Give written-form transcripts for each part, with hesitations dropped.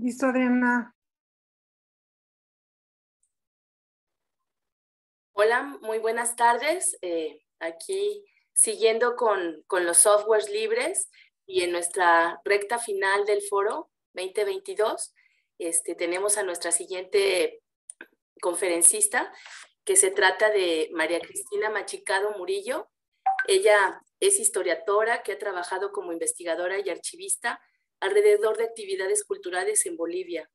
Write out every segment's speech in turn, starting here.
Listo, Adriana. Hola, muy buenas tardes. Aquí siguiendo con los softwares libres y en nuestra recta final del foro 2022, tenemos a nuestra siguiente conferencista, que se trata de María Cristina Machicado Murillo. Ella es historiadora que ha trabajado como investigadora y archivista alrededor de actividades culturales en Bolivia.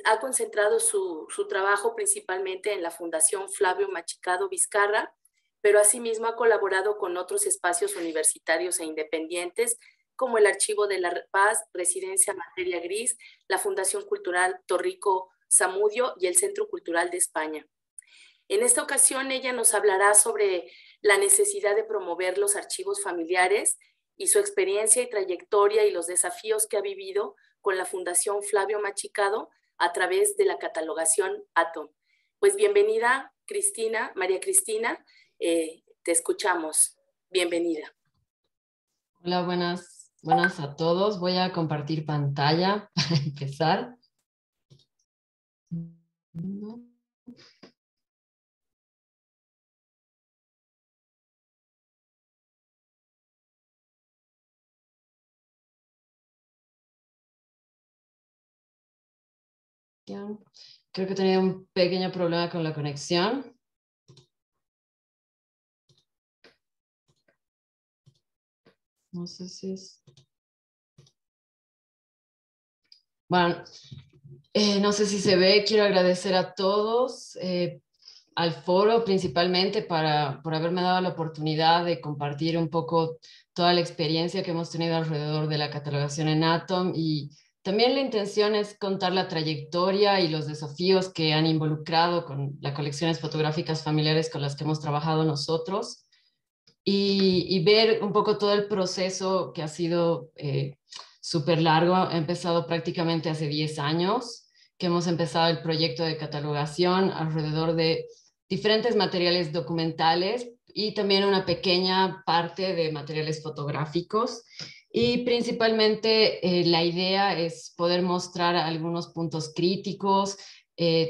Ha concentrado su trabajo principalmente en la Fundación Flavio Machicado Vizcarra, pero asimismo ha colaborado con otros espacios universitarios e independientes, como el Archivo de la Paz, Residencia Materia Gris, la Fundación Cultural Torrico Zamudio y el Centro Cultural de España. En esta ocasión ella nos hablará sobre la necesidad de promover los archivos familiares y su experiencia y trayectoria y los desafíos que ha vivido con la Fundación Flavio Machicado a través de la catalogación ATOM. Pues bienvenida, Cristina, María Cristina, te escuchamos. Bienvenida. Hola, buenas a todos. Voy a compartir pantalla para empezar. Creo que he tenido un pequeño problema con la conexión. No sé si es... Bueno, no sé si se ve. Quiero agradecer a todos, al foro principalmente por haberme dado la oportunidad de compartir un poco toda la experiencia que hemos tenido alrededor de la catalogación en Atom, y también la intención es contar la trayectoria y los desafíos que han involucrado con las colecciones fotográficas familiares con las que hemos trabajado nosotros, y ver un poco todo el proceso que ha sido súper largo. Ha empezado prácticamente hace 10 años que hemos empezado el proyecto de catalogación alrededor de diferentes materiales documentales y también una pequeña parte de materiales fotográficos. Y principalmente la idea es poder mostrar algunos puntos críticos.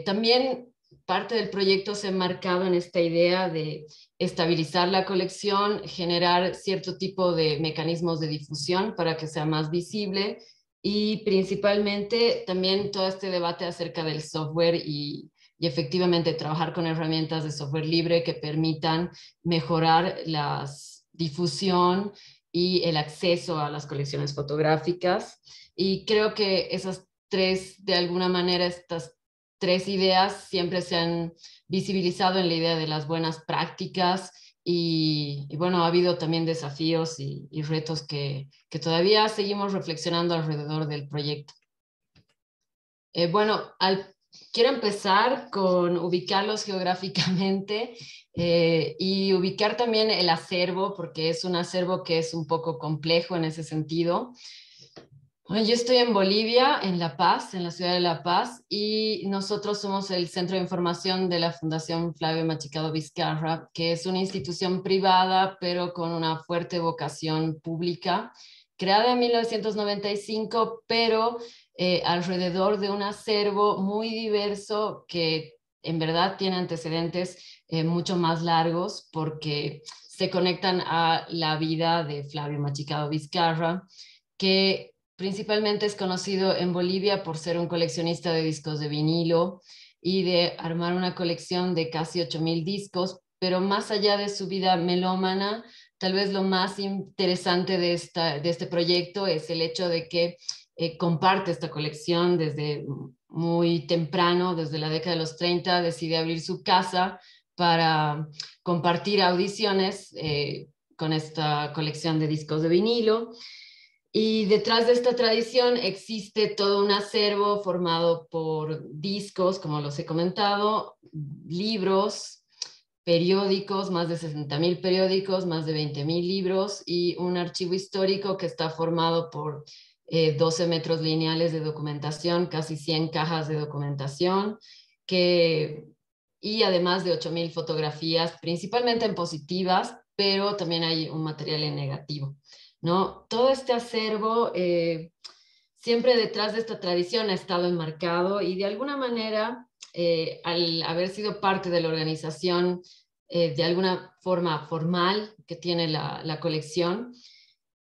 También parte del proyecto se ha enmarcado en esta idea de estabilizar la colección, generar cierto tipo de mecanismos de difusión para que sea más visible, y principalmente también todo este debate acerca del software y efectivamente trabajar con herramientas de software libre que permitan mejorar la difusión y el acceso a las colecciones fotográficas. Y creo que esas tres, de alguna manera, estas tres ideas siempre se han visibilizado en la idea de las buenas prácticas, y bueno, ha habido también desafíos y retos que todavía seguimos reflexionando alrededor del proyecto. Bueno, quiero empezar con ubicarlos geográficamente y ubicar también el acervo, porque es un acervo que es un poco complejo en ese sentido. Bueno, yo estoy en Bolivia, en La Paz, en la ciudad de La Paz, y nosotros somos el centro de información de la Fundación Flavio Machicado Vizcarra, que es una institución privada, pero con una fuerte vocación pública, creada en 1995, pero alrededor de un acervo muy diverso que en verdad tiene antecedentes mucho más largos, porque se conectan a la vida de Flavio Machicado Vizcarra, que principalmente es conocido en Bolivia por ser un coleccionista de discos de vinilo y de armar una colección de casi 8,000 discos, pero más allá de su vida melómana, tal vez lo más interesante de este proyecto es el hecho de que comparte esta colección desde muy temprano, desde la década de los 30, decide abrir su casa para compartir audiciones con esta colección de discos de vinilo. Y detrás de esta tradición existe todo un acervo formado por discos, como los he comentado, libros, periódicos, más de 60,000 periódicos, más de 20,000 libros, y un archivo histórico que está formado por 12 metros lineales de documentación, casi 100 cajas de documentación, y además de 8,000 fotografías, principalmente en positivas, pero también hay un material en negativo, ¿no? Todo este acervo siempre detrás de esta tradición ha estado enmarcado y de alguna manera, al haber sido parte de la organización de alguna forma formal que tiene la colección,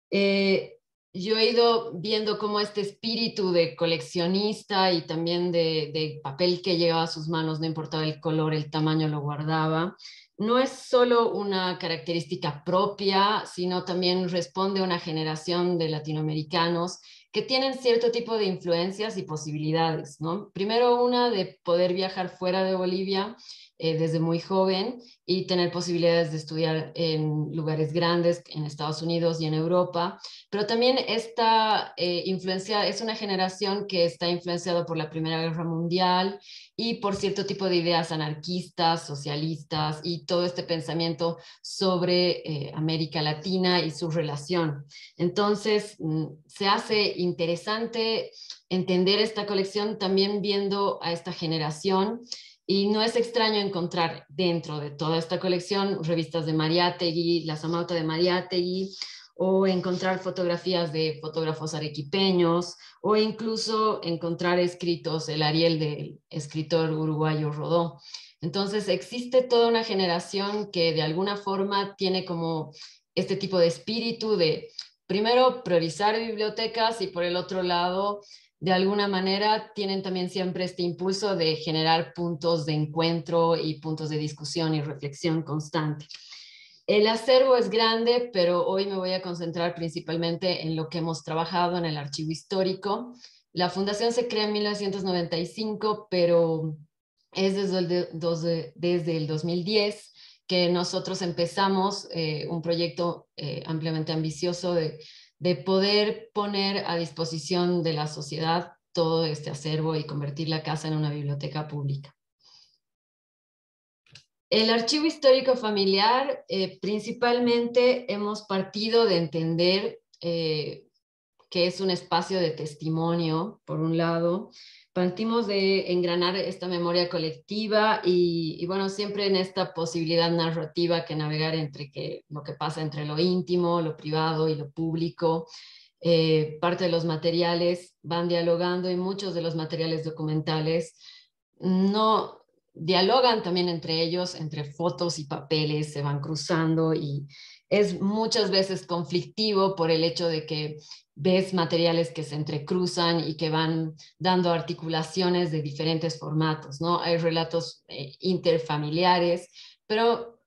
eh, yo he ido viendo cómo este espíritu de coleccionista y también de papel que llegaba a sus manos, no importaba el color, el tamaño, lo guardaba, no es solo una característica propia, sino también responde a una generación de latinoamericanos que tienen cierto tipo de influencias y posibilidades, ¿no? Primero una de poder viajar fuera de Bolivia desde muy joven y tener posibilidades de estudiar en lugares grandes, en Estados Unidos y en Europa, pero también esta influencia es una generación que está influenciada por la Primera Guerra Mundial y por cierto tipo de ideas anarquistas, socialistas y todo este pensamiento sobre América Latina y su relación. Entonces, se hace interesante entender esta colección también viendo a esta generación. Y no es extraño encontrar dentro de toda esta colección revistas de Mariátegui, La Samauta de Mariátegui, o encontrar fotografías de fotógrafos arequipeños, o incluso encontrar escritos, el Ariel del escritor uruguayo Rodó. Entonces existe toda una generación que de alguna forma tiene como este tipo de espíritu de, primero, priorizar bibliotecas y por el otro lado, de alguna manera tienen también siempre este impulso de generar puntos de encuentro y puntos de discusión y reflexión constante. El acervo es grande, pero hoy me voy a concentrar principalmente en lo que hemos trabajado en el archivo histórico. La fundación se crea en 1995, pero es desde el 2010 que nosotros empezamos un proyecto ampliamente ambicioso de poder poner a disposición de la sociedad todo este acervo y convertir la casa en una biblioteca pública. El archivo histórico familiar, principalmente hemos partido de entender que es un espacio de testimonio, por un lado. Partimos de engranar esta memoria colectiva y bueno, siempre en esta posibilidad narrativa que navegar entre lo que pasa entre lo íntimo, lo privado y lo público. Parte de los materiales van dialogando y muchos de los materiales documentales no dialogan también entre ellos, entre fotos y papeles, se van cruzando y es muchas veces conflictivo por el hecho de que ves materiales que se entrecruzan y que van dando articulaciones de diferentes formatos, ¿no? Hay relatos interfamiliares, pero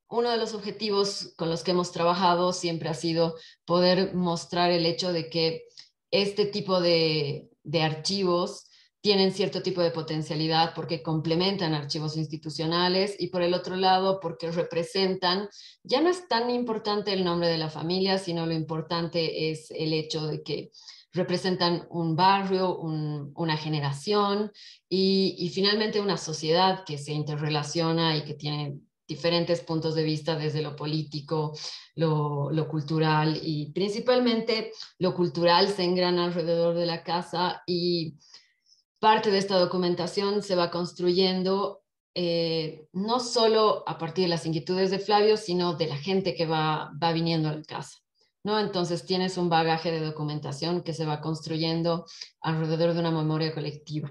uno de los objetivos con los que hemos trabajado siempre ha sido poder mostrar el hecho de que este tipo de archivos tienen cierto tipo de potencialidad porque complementan archivos institucionales y por el otro lado porque representan, ya no es tan importante el nombre de la familia, sino lo importante es el hecho de que representan un barrio, una generación y finalmente una sociedad que se interrelaciona y que tiene diferentes puntos de vista desde lo político, lo cultural y principalmente lo cultural se engrana alrededor de la casa y parte de esta documentación se va construyendo no solo a partir de las inquietudes de Flavio, sino de la gente que va viniendo a la casa, ¿no? Entonces tienes un bagaje de documentación que se va construyendo alrededor de una memoria colectiva.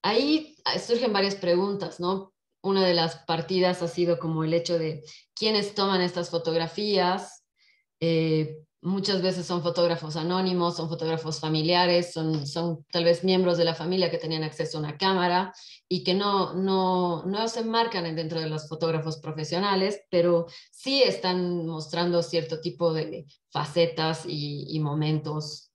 Ahí surgen varias preguntas, ¿no? Una de las partidas ha sido como el hecho de quiénes toman estas fotografías. Muchas veces son fotógrafos anónimos, son fotógrafos familiares, son tal vez miembros de la familia que tenían acceso a una cámara y que no se enmarcan dentro de los fotógrafos profesionales, pero sí están mostrando cierto tipo de facetas y momentos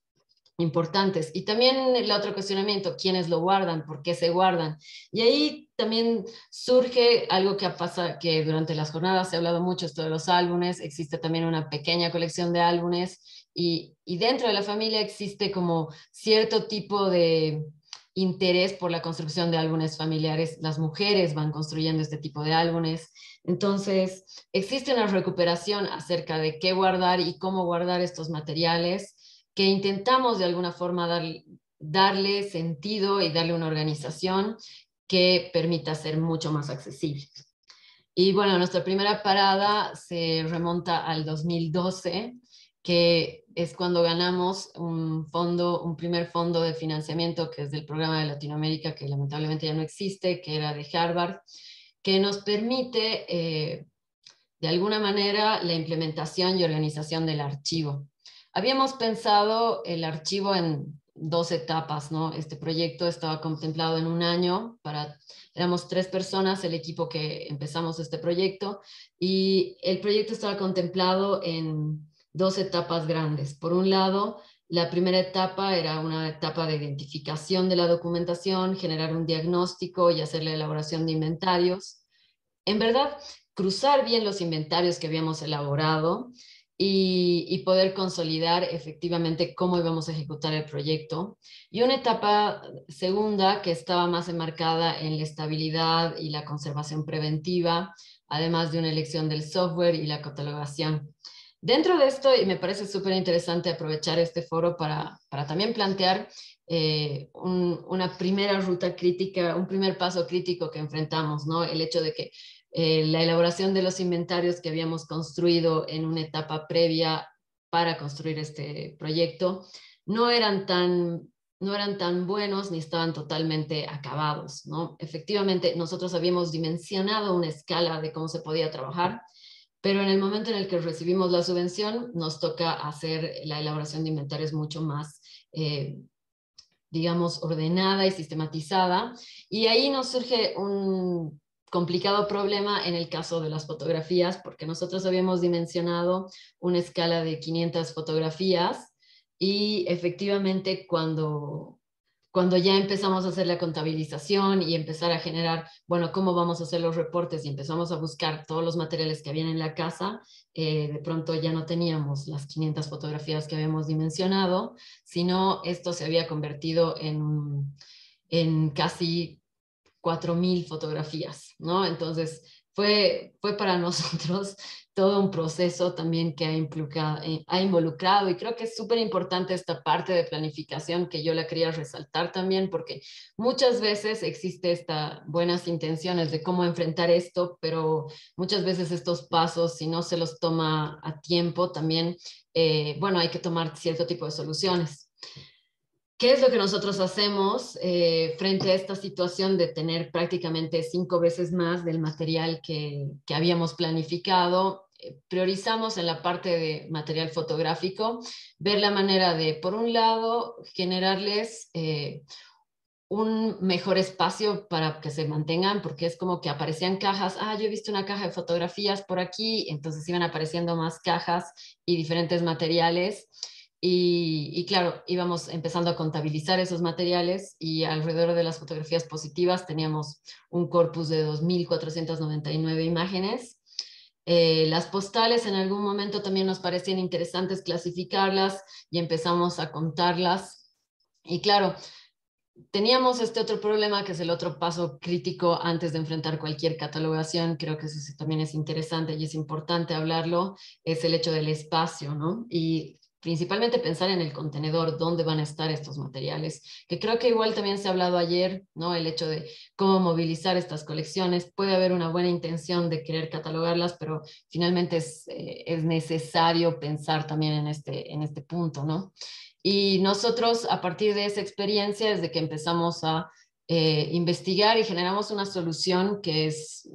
importantes. Y también el otro cuestionamiento, ¿quiénes lo guardan? ¿Por qué se guardan? Y ahí también surge algo que pasa, que durante las jornadas se ha hablado mucho esto de los álbumes, existe también una pequeña colección de álbumes y dentro de la familia existe como cierto tipo de interés por la construcción de álbumes familiares. Las mujeres van construyendo este tipo de álbumes. Entonces, existe una recuperación acerca de qué guardar y cómo guardar estos materiales que intentamos de alguna forma darle sentido y darle una organización que permita ser mucho más accesible. Y bueno, nuestra primera parada se remonta al 2012, que es cuando ganamos un primer fondo de financiamiento que es del programa de Latinoamérica, que lamentablemente ya no existe, que era de Harvard, que nos permite de alguna manera la implementación y organización del archivo. Habíamos pensado el archivo en 2 etapas, ¿no? Este proyecto estaba contemplado en un año, éramos 3 personas, el equipo que empezamos este proyecto, y el proyecto estaba contemplado en 2 etapas grandes. Por un lado, la primera etapa era una etapa de identificación de la documentación, generar un diagnóstico y hacer la elaboración de inventarios. En verdad, cruzar bien los inventarios que habíamos elaborado y poder consolidar efectivamente cómo íbamos a ejecutar el proyecto. Y una etapa segunda que estaba más enmarcada en la estabilidad y la conservación preventiva, además de una elección del software y la catalogación. Dentro de esto, y me parece súper interesante aprovechar este foro para también plantear una primera ruta crítica, un primer paso crítico que enfrentamos, ¿no? El hecho de que la elaboración de los inventarios que habíamos construido en una etapa previa para construir este proyecto no eran tan, no eran tan buenos ni estaban totalmente acabados, ¿no? Efectivamente, nosotros habíamos dimensionado una escala de cómo se podía trabajar, pero en el momento en el que recibimos la subvención nos toca hacer la elaboración de inventarios mucho más digamos, ordenada y sistematizada. Y ahí nos surge un complicado problema en el caso de las fotografías, porque nosotros habíamos dimensionado una escala de 500 fotografías y efectivamente cuando ya empezamos a hacer la contabilización y empezar a generar, bueno, cómo vamos a hacer los reportes y empezamos a buscar todos los materiales que habían en la casa, de pronto ya no teníamos las 500 fotografías que habíamos dimensionado, sino esto se había convertido en casi 4.000 fotografías, ¿no? Entonces, fue para nosotros todo un proceso también que ha involucrado y creo que es súper importante esta parte de planificación que yo la quería resaltar también porque muchas veces existe estas buenas intenciones de cómo enfrentar esto, pero muchas veces estos pasos, si no se los toma a tiempo, también, bueno, hay que tomar cierto tipo de soluciones. ¿Qué es lo que nosotros hacemos frente a esta situación de tener prácticamente 5 veces más del material que habíamos planificado? Priorizamos en la parte de material fotográfico, ver la manera de, por un lado, generarles un mejor espacio para que se mantengan, porque es como que aparecían cajas, yo he visto una caja de fotografías por aquí, entonces iban apareciendo más cajas y diferentes materiales. Y claro, íbamos empezando a contabilizar esos materiales y alrededor de las fotografías positivas teníamos un corpus de 2.499 imágenes. Las postales en algún momento también nos parecían interesantes clasificarlas y empezamos a contarlas. Y claro, teníamos este otro problema que es el otro paso crítico antes de enfrentar cualquier catalogación, creo que eso sí también es interesante y es importante hablarlo, es el hecho del espacio, ¿no? Y principalmente pensar en el contenedor, dónde van a estar estos materiales, que creo que igual también se ha hablado ayer, ¿no? El hecho de cómo movilizar estas colecciones, puede haber una buena intención de querer catalogarlas, pero finalmente es necesario pensar también en este punto, ¿no? Y nosotros, a partir de esa experiencia, desde que empezamos a investigar y generamos una solución que es,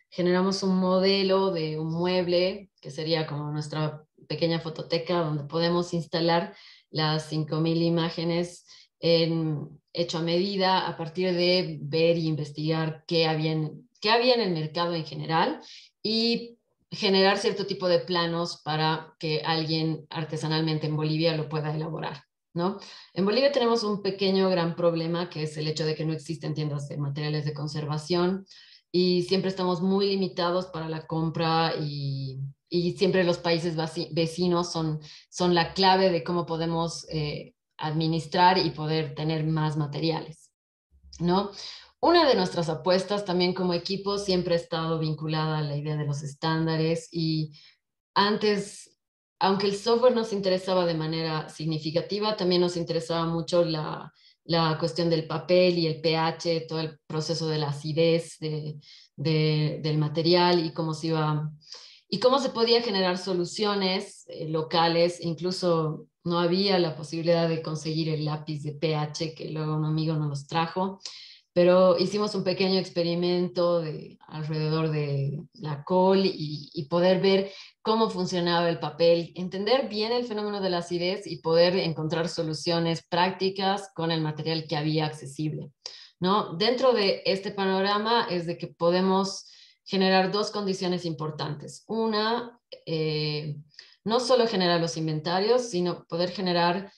generamos un modelo de un mueble, que sería como nuestra pequeña fototeca, donde podemos instalar las 5.000 imágenes hecho a medida, a partir de ver y investigar qué había en el mercado en general y generar cierto tipo de planos para que alguien artesanalmente en Bolivia lo pueda elaborar, ¿no? En Bolivia tenemos un pequeño gran problema que es el hecho de que no existen tiendas de materiales de conservación y siempre estamos muy limitados para la compra y siempre los países vecinos son la clave de cómo podemos administrar y poder tener más materiales, ¿no? Una de nuestras apuestas también como equipo siempre ha estado vinculada a la idea de los estándares y antes, aunque el software nos interesaba de manera significativa, también nos interesaba mucho la cuestión del papel y el pH, todo el proceso de la acidez del material y cómo se iba y cómo se podía generar soluciones locales. Incluso no había la posibilidad de conseguir el lápiz de pH que luego un amigo nos los trajo, pero hicimos un pequeño experimento alrededor de la col y poder ver cómo funcionaba el papel, entender bien el fenómeno de la acidez y poder encontrar soluciones prácticas con el material que había accesible, ¿no? Dentro de este panorama es de que podemos generar dos condiciones importantes. Una, no solo generar los inventarios, sino poder generar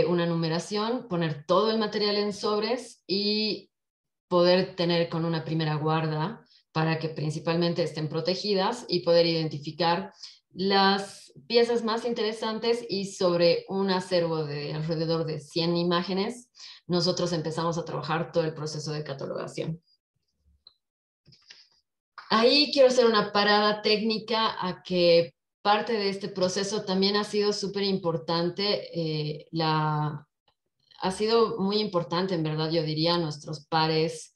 una numeración, poner todo el material en sobres y poder tener con una primera guarda para que principalmente estén protegidas y poder identificar las piezas más interesantes. Y sobre un acervo de alrededor de 100 imágenes, nosotros empezamos a trabajar todo el proceso de catalogación. Ahí quiero hacer una parada técnica a que parte de este proceso también ha sido súper importante. Ha sido muy importante, en verdad, yo diría, nuestros pares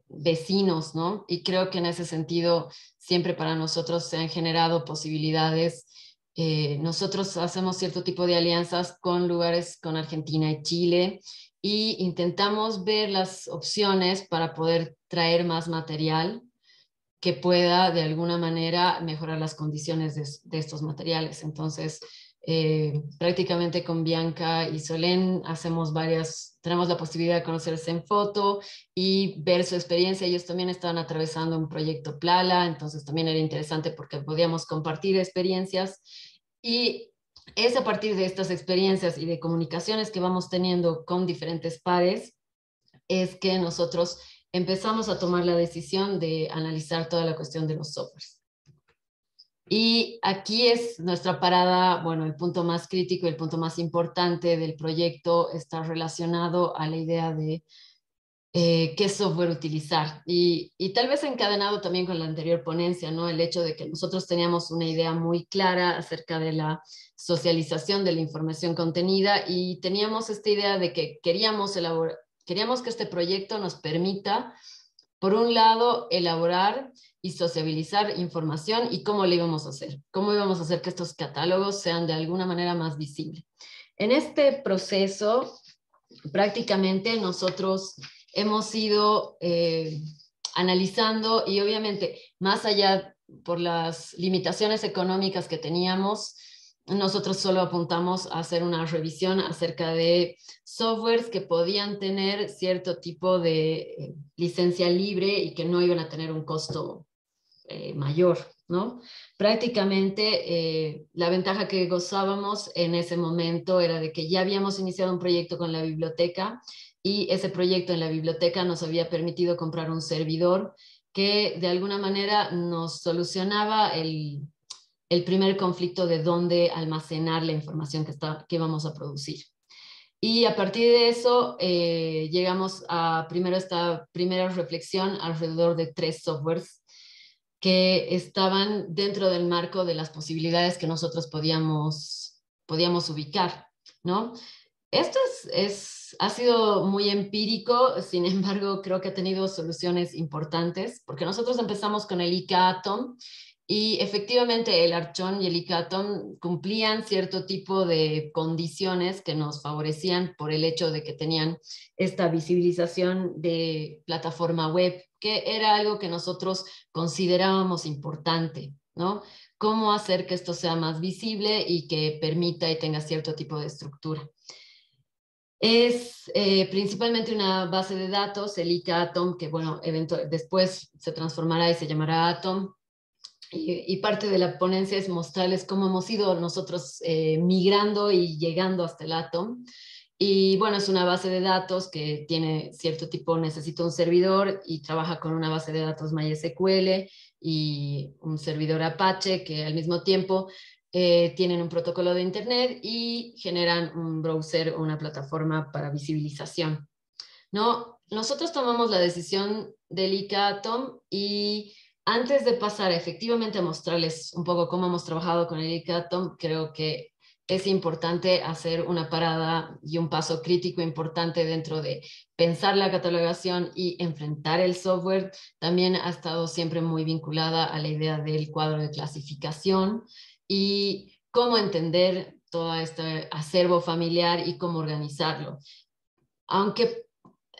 vecinos, ¿no? Y creo que en ese sentido siempre para nosotros se han generado posibilidades. Nosotros hacemos cierto tipo de alianzas con lugares, con Argentina y Chile, y intentamos ver las opciones para poder traer más material que pueda de alguna manera mejorar las condiciones de estos materiales. Entonces, prácticamente con Bianca y Solén tenemos la posibilidad de conocerse en foto y ver su experiencia. Ellos también estaban atravesando un proyecto Plala, entonces también era interesante porque podíamos compartir experiencias, y es a partir de estas experiencias y de comunicaciones que vamos teniendo con diferentes pares es que nosotros empezamos a tomar la decisión de analizar toda la cuestión de los softwares. Y aquí es nuestra parada, bueno, el punto más crítico, el punto más importante del proyecto está relacionado a la idea de qué software utilizar. Y tal vez encadenado también con la anterior ponencia, ¿no? El hecho de que nosotros teníamos una idea muy clara acerca de la socialización de la información contenida, y teníamos esta idea de que queríamos que este proyecto nos permita, por un lado, elaborar y sociabilizar información, y cómo lo íbamos a hacer, cómo íbamos a hacer que estos catálogos sean de alguna manera más visibles. En este proceso, prácticamente nosotros hemos ido analizando, y obviamente más allá por las limitaciones económicas que teníamos, nosotros solo apuntamos a hacer una revisión acerca de softwares que podían tener cierto tipo de licencia libre y que no iban a tener un costo mayor, ¿no? Prácticamente la ventaja que gozábamos en ese momento era de que ya habíamos iniciado un proyecto con la biblioteca, y ese proyecto en la biblioteca nos había permitido comprar un servidor que de alguna manera nos solucionaba el primer conflicto de dónde almacenar la información que íbamos a producir. Y a partir de eso llegamos a primero esta primera reflexión alrededor de 3 softwares que estaban dentro del marco de las posibilidades que nosotros podíamos ubicar, ¿no? Esto ha sido muy empírico, sin embargo, creo que ha tenido soluciones importantes, porque nosotros empezamos con el ICA Atom, y efectivamente el Archon y el ICA Atom cumplían cierto tipo de condiciones que nos favorecían por el hecho de que tenían esta visibilización de plataforma web, que era algo que nosotros considerábamos importante, ¿no? Cómo hacer que esto sea más visible y que permita y tenga cierto tipo de estructura. Es principalmente una base de datos, el ICA Atom, que bueno, después se transformará y se llamará Atom. Y parte de la ponencia es mostrarles cómo hemos ido nosotros migrando y llegando hasta el Atom. Y bueno, es una base de datos que tiene cierto tipo, necesita un servidor y trabaja con una base de datos MySQL y un servidor Apache, que al mismo tiempo tienen un protocolo de internet y generan un browser o una plataforma para visibilización, ¿no? Nosotros tomamos la decisión del ICA Atom, y antes de pasar efectivamente a mostrarles un poco cómo hemos trabajado con el ICA Atom, creo que es importante hacer una parada y un paso crítico importante dentro de pensar la catalogación y enfrentar el software. También ha estado siempre muy vinculada a la idea del cuadro de clasificación y cómo entender todo este acervo familiar y cómo organizarlo. Aunque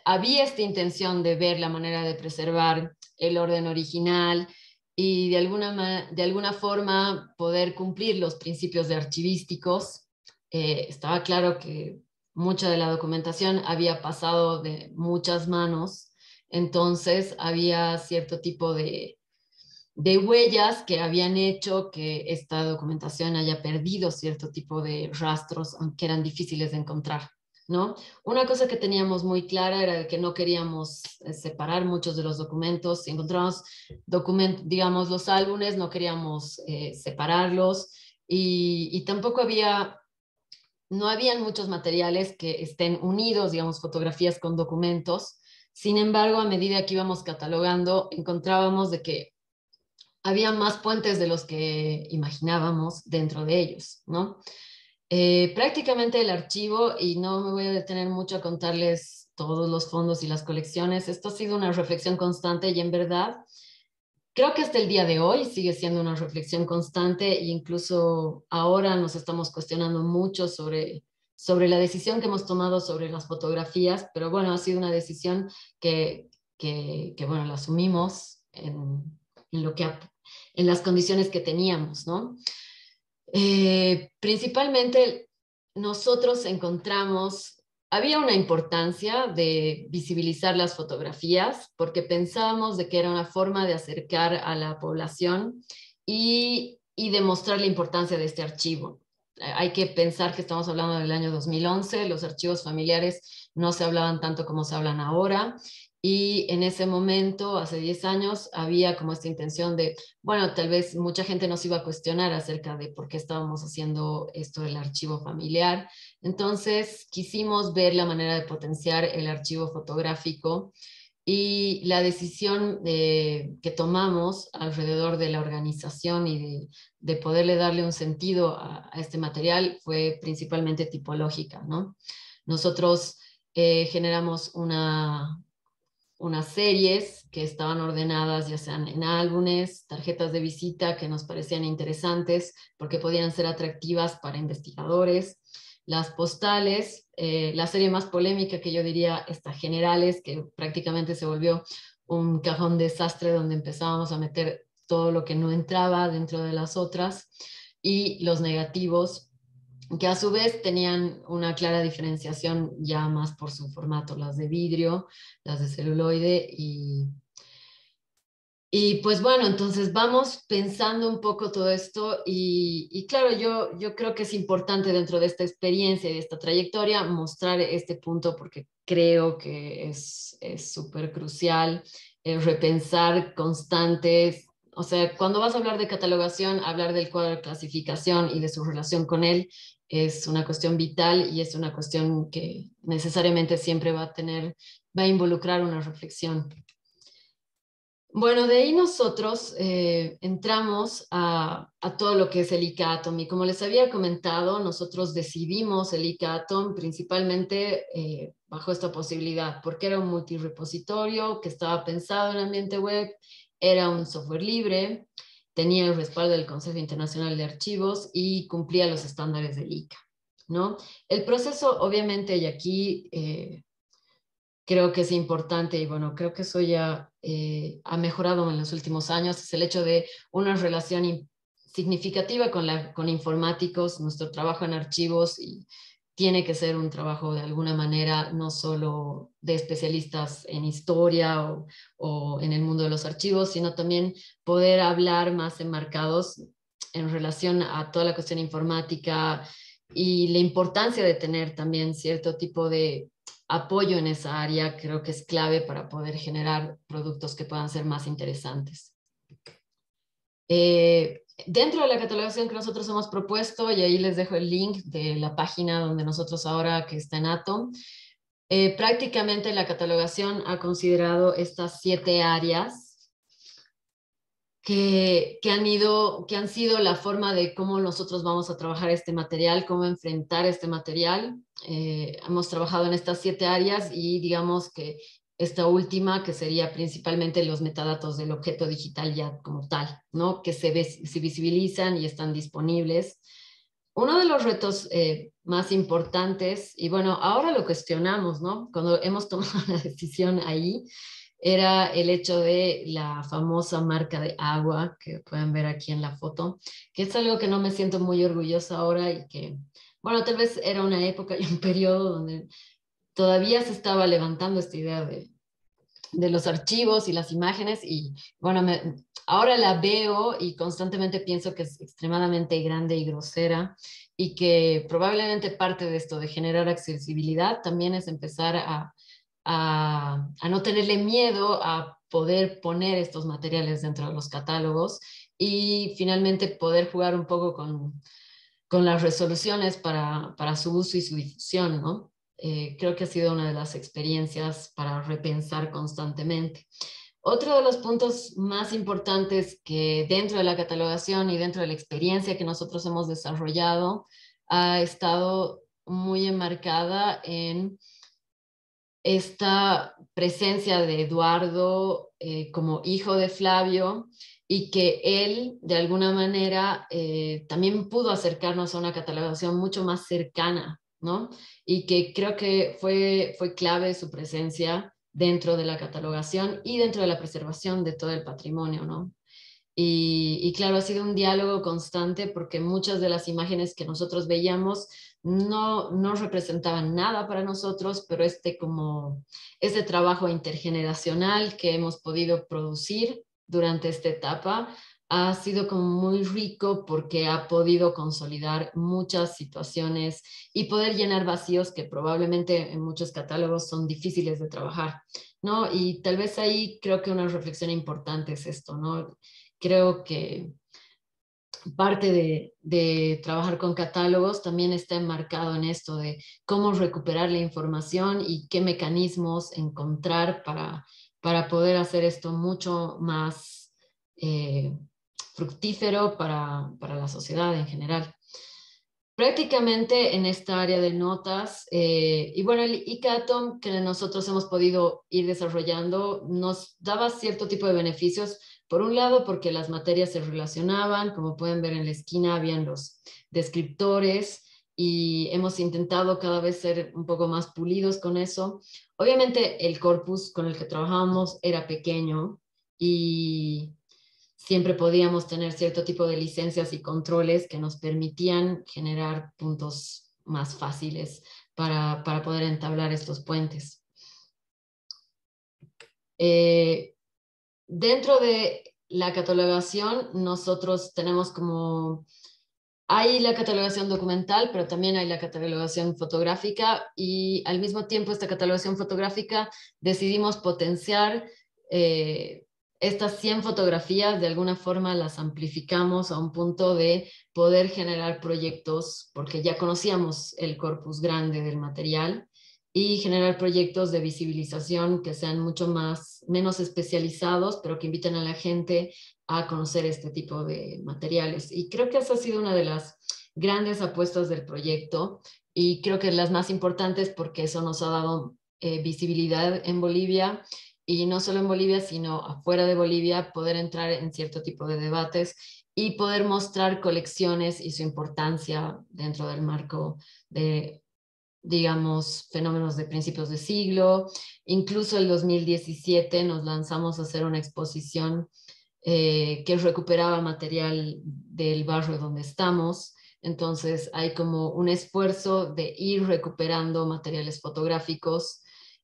había esta intención de ver la manera de preservar el orden original y de alguna forma poder cumplir los principios de archivísticos, estaba claro que mucha de la documentación había pasado de muchas manos, entonces había cierto tipo de huellas que habían hecho que esta documentación haya perdido cierto tipo de rastros, aunque eran difíciles de encontrar, ¿no? Una cosa que teníamos muy clara era que no queríamos separar muchos de los documentos. Si encontramos digamos, los álbumes, no queríamos separarlos y tampoco no habían muchos materiales que estén unidos, digamos, fotografías con documentos. Sin embargo, a medida que íbamos catalogando, encontrábamos de que había más puentes de los que imaginábamos dentro de ellos, ¿no? Prácticamente el archivo, y no me voy a detener mucho a contarles todos los fondos y las colecciones, esto ha sido una reflexión constante y en verdad creo que hasta el día de hoy sigue siendo una reflexión constante e incluso ahora nos estamos cuestionando mucho sobre la decisión que hemos tomado sobre las fotografías, pero bueno, ha sido una decisión que bueno, la asumimos en lo que en las condiciones que teníamos, ¿no? Principalmente nosotros encontramos, había una importancia de visibilizar las fotografías porque pensábamos de que era una forma de acercar a la población y demostrar la importancia de este archivo. Hay que pensar que estamos hablando del año 2011, los archivos familiares no se hablaban tanto como se hablan ahora, y en ese momento, hace 10 años, había como esta intención de, bueno, tal vez mucha gente nos iba a cuestionar acerca de por qué estábamos haciendo esto del archivo familiar. Entonces, quisimos ver la manera de potenciar el archivo fotográfico y la decisión que tomamos alrededor de la organización y de poderle darle un sentido a este material fue principalmente tipológica, ¿no? Nosotros generamos unas series que estaban ordenadas ya sean en álbumes, tarjetas de visita que nos parecían interesantes porque podían ser atractivas para investigadores, las postales, la serie más polémica que yo diría está Generales, que prácticamente se volvió un cajón desastre donde empezábamos a meter todo lo que no entraba dentro de las otras, y los negativos, que a su vez tenían una clara diferenciación ya más por su formato, las de vidrio, las de celuloide y pues bueno, entonces vamos pensando un poco todo esto y claro, yo creo que es importante dentro de esta experiencia y de esta trayectoria mostrar este punto porque creo que es súper crucial repensar constantes. O sea, cuando vas a hablar de catalogación, hablar del cuadro de clasificación y de su relación con él es una cuestión vital y es una cuestión que necesariamente siempre va a involucrar una reflexión. Bueno, de ahí nosotros entramos a todo lo que es el ICA-Atom y como les había comentado, nosotros decidimos el ICA-Atom principalmente bajo esta posibilidad, porque era un multirepositorio que estaba pensado en ambiente web, era un software libre, tenía el respaldo del Consejo Internacional de Archivos y cumplía los estándares del ICA, ¿no? El proceso, obviamente, y aquí creo que es importante y bueno, creo que eso ya ha mejorado en los últimos años, es el hecho de una relación significativa con informáticos, nuestro trabajo en archivos y tiene que ser un trabajo de alguna manera no solo de especialistas en historia o en el mundo de los archivos, sino también poder hablar más enmarcados en relación a toda la cuestión informática y la importancia de tener también cierto tipo de apoyo en esa área creo que es clave para poder generar productos que puedan ser más interesantes. Dentro de la catalogación que nosotros hemos propuesto, y ahí les dejo el link de la página donde nosotros ahora que está en Atom, prácticamente la catalogación ha considerado estas 7 áreas que han sido la forma de cómo nosotros vamos a trabajar este material, cómo enfrentar este material. Hemos trabajado en estas 7 áreas y digamos que esta última, que sería principalmente los metadatos del objeto digital ya como tal, ¿no? Que se visibilizan y están disponibles. Uno de los retos más importantes, y bueno, ahora lo cuestionamos, ¿no? Cuando hemos tomado la decisión ahí, era el hecho de la famosa marca de agua que pueden ver aquí en la foto, que es algo que no me siento muy orgullosa ahora y que, bueno, tal vez era una época y un periodo donde todavía se estaba levantando esta idea de los archivos y las imágenes y bueno, ahora la veo y constantemente pienso que es extremadamente grande y grosera y que probablemente parte de esto de generar accesibilidad también es empezar a no tenerle miedo a poder poner estos materiales dentro de los catálogos y finalmente poder jugar un poco con las resoluciones para su uso y su difusión, ¿no? Creo que ha sido una de las experiencias para repensar constantemente. Otro de los puntos más importantes que dentro de la catalogación y dentro de la experiencia que nosotros hemos desarrollado ha estado muy enmarcada en esta presencia de Eduardo como hijo de Flavio y que él de alguna manera también pudo acercarnos a una catalogación mucho más cercana, ¿no? Y que creo que fue clave su presencia dentro de la catalogación y dentro de la preservación de todo el patrimonio, ¿no? Y claro, ha sido un diálogo constante porque muchas de las imágenes que nosotros veíamos no representaban nada para nosotros, pero este trabajo intergeneracional que hemos podido producir durante esta etapa ha sido como muy rico porque ha podido consolidar muchas situaciones y poder llenar vacíos que probablemente en muchos catálogos son difíciles de trabajar, ¿no? Y tal vez ahí creo que una reflexión importante es esto, ¿no? Creo que parte de trabajar con catálogos también está enmarcado en esto de cómo recuperar la información y qué mecanismos encontrar para poder hacer esto mucho más fructífero para la sociedad en general. Prácticamente en esta área de notas, y bueno, el ICATOM que nosotros hemos podido ir desarrollando nos daba cierto tipo de beneficios. Por un lado, porque las materias se relacionaban, como pueden ver en la esquina, habían los descriptores y hemos intentado cada vez ser un poco más pulidos con eso. Obviamente el corpus con el que trabajábamos era pequeño y siempre podíamos tener cierto tipo de licencias y controles que nos permitían generar puntos más fáciles para poder entablar estos puentes. Dentro de la catalogación, nosotros tenemos hay la catalogación documental, pero también hay la catalogación fotográfica y al mismo tiempo esta catalogación fotográfica decidimos potenciar estas 100 fotografías, de alguna forma las amplificamos a un punto de poder generar proyectos, porque ya conocíamos el corpus grande del material, y generar proyectos de visibilización que sean menos especializados, pero que inviten a la gente a conocer este tipo de materiales. Y creo que esa ha sido una de las grandes apuestas del proyecto y creo que las más importantes porque eso nos ha dado visibilidad en Bolivia y no solo en Bolivia, sino afuera de Bolivia, poder entrar en cierto tipo de debates y poder mostrar colecciones y su importancia dentro del marco de, digamos, fenómenos de principios de siglo. Incluso el 2017 nos lanzamos a hacer una exposición que recuperaba material del barrio donde estamos. Entonces hay como un esfuerzo de ir recuperando materiales fotográficos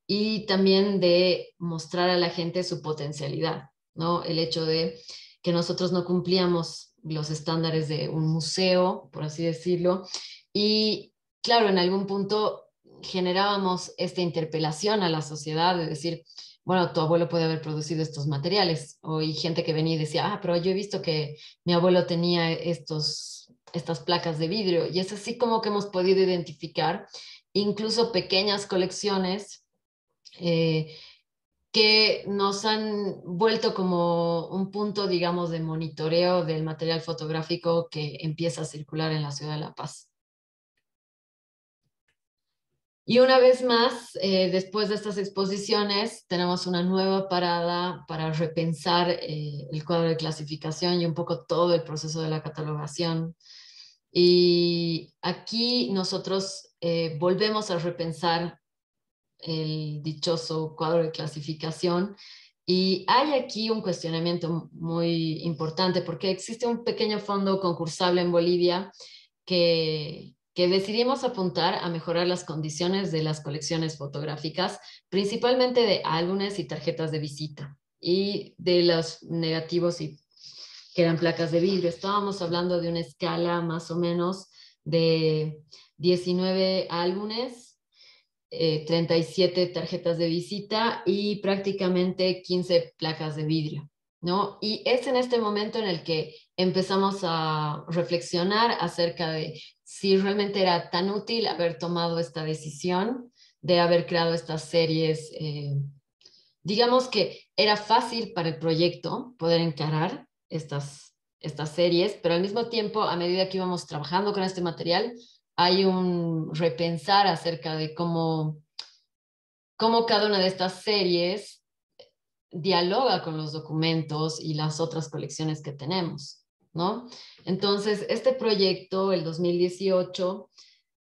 y también de mostrar a la gente su potencialidad, ¿no? El hecho de que nosotros no cumplíamos los estándares de un museo, por así decirlo, y claro, en algún punto generábamos esta interpelación a la sociedad de decir, bueno, tu abuelo puede haber producido estos materiales. O hay gente que venía y decía, ah, pero yo he visto que mi abuelo tenía estas placas de vidrio. Y es así como que hemos podido identificar incluso pequeñas colecciones que nos han vuelto como un punto, digamos, de monitoreo del material fotográfico que empieza a circular en la ciudad de La Paz. Y una vez más, después de estas exposiciones, tenemos una nueva parada para repensar el cuadro de clasificación y un poco todo el proceso de la catalogación. Y aquí nosotros volvemos a repensar el dichoso cuadro de clasificación. Y hay aquí un cuestionamiento muy importante porque existe un pequeño fondo concursable en Bolivia que decidimos apuntar a mejorar las condiciones de las colecciones fotográficas, principalmente de álbumes y tarjetas de visita y de los negativos y que eran placas de vidrio. Estábamos hablando de una escala más o menos de 19 álbumes, 37 tarjetas de visita y prácticamente 15 placas de vidrio, ¿no? Y es en este momento en el que empezamos a reflexionar acerca de si realmente era tan útil haber tomado esta decisión de haber creado estas series. Digamos que era fácil para el proyecto poder encarar estas series, pero al mismo tiempo, a medida que íbamos trabajando con este material, hay un repensar acerca de cómo cada una de estas series dialoga con los documentos y las otras colecciones que tenemos, ¿no? Entonces, este proyecto, el 2018,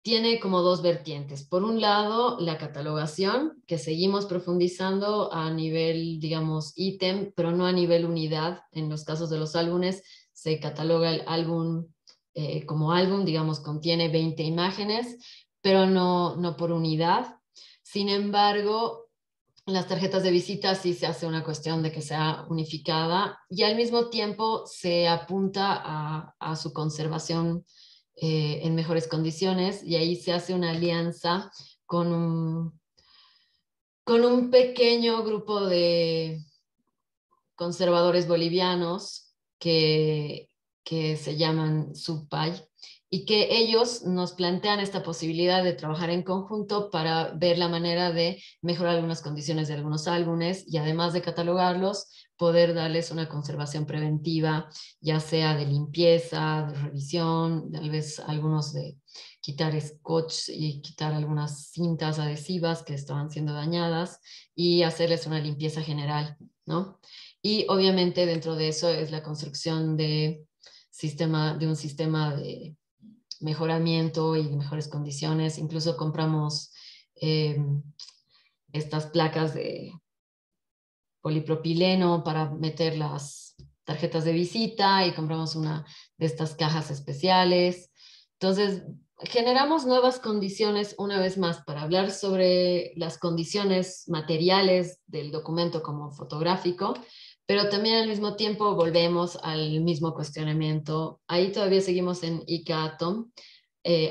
tiene como dos vertientes. Por un lado, la catalogación, que seguimos profundizando a nivel, digamos, ítem, pero no a nivel unidad. En los casos de los álbumes, se cataloga el álbum como álbum, digamos, contiene 20 imágenes, pero no por unidad. Sin embargo, las tarjetas de visita sí se hace una cuestión de que sea unificada y al mismo tiempo se apunta a su conservación en mejores condiciones y ahí se hace una alianza con un pequeño grupo de conservadores bolivianos que se llaman SUPAY y que ellos nos plantean esta posibilidad de trabajar en conjunto para ver la manera de mejorar algunas condiciones de algunos álbumes y además de catalogarlos, poder darles una conservación preventiva, ya sea de limpieza, de revisión, tal vez algunos de quitar scotch y quitar algunas cintas adhesivas que estaban siendo dañadas y hacerles una limpieza general, ¿no? Y obviamente dentro de eso es la construcción de un sistema de mejoramiento y de mejores condiciones. Incluso compramos eh, estas placas de polipropileno para meter las tarjetas de visita y compramos una de estas cajas especiales. Entonces, generamos nuevas condiciones una vez más para hablar sobre las condiciones materiales del documento como fotográfico, pero también al mismo tiempo volvemos al mismo cuestionamiento. Ahí todavía seguimos en ICA-Atom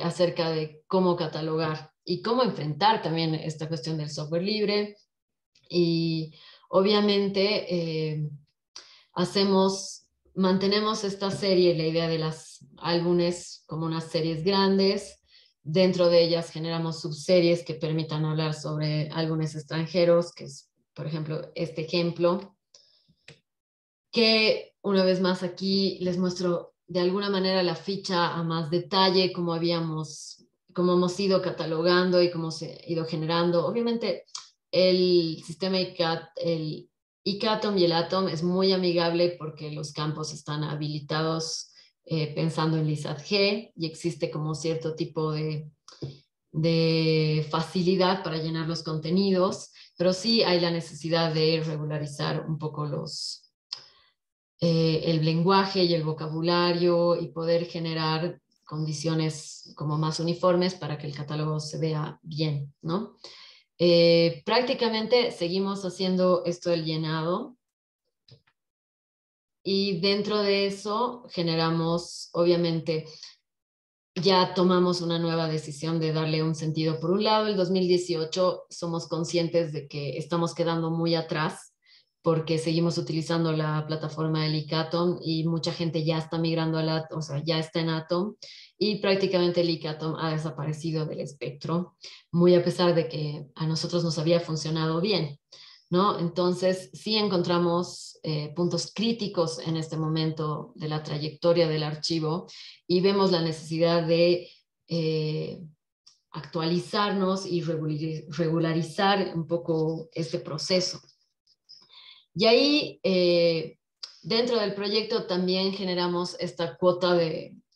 acerca de cómo catalogar y cómo enfrentar también esta cuestión del software libre. Y obviamente mantenemos esta serie, la idea de las álbumes como unas series grandes. Dentro de ellas generamos subseries que permitan hablar sobre álbumes extranjeros, que es, por ejemplo, este ejemplo, que una vez más aquí les muestro de alguna manera la ficha a más detalle, cómo hemos ido catalogando y cómo se ha ido generando. Obviamente el sistema el ICATOM y el ATOM es muy amigable porque los campos están habilitados pensando en LISAT-G y existe como cierto tipo de facilidad para llenar los contenidos, pero sí hay la necesidad de regularizar un poco el lenguaje y el vocabulario y poder generar condiciones como más uniformes para que el catálogo se vea bien, ¿no? Prácticamente seguimos haciendo esto del llenado y dentro de eso generamos, obviamente, ya tomamos una nueva decisión de darle un sentido. Por un lado, el 2018 somos conscientes de que estamos quedando muy atrás porque seguimos utilizando la plataforma del ICATOM y mucha gente ya está migrando o sea, ya está en Atom y prácticamente el ICATOM ha desaparecido del espectro, muy a pesar de que a nosotros nos había funcionado bien. ¿no? Entonces, sí encontramos puntos críticos en este momento de la trayectoria del archivo y vemos la necesidad de actualizarnos y regularizar un poco este proceso. Y ahí, dentro del proyecto también generamos esta cuota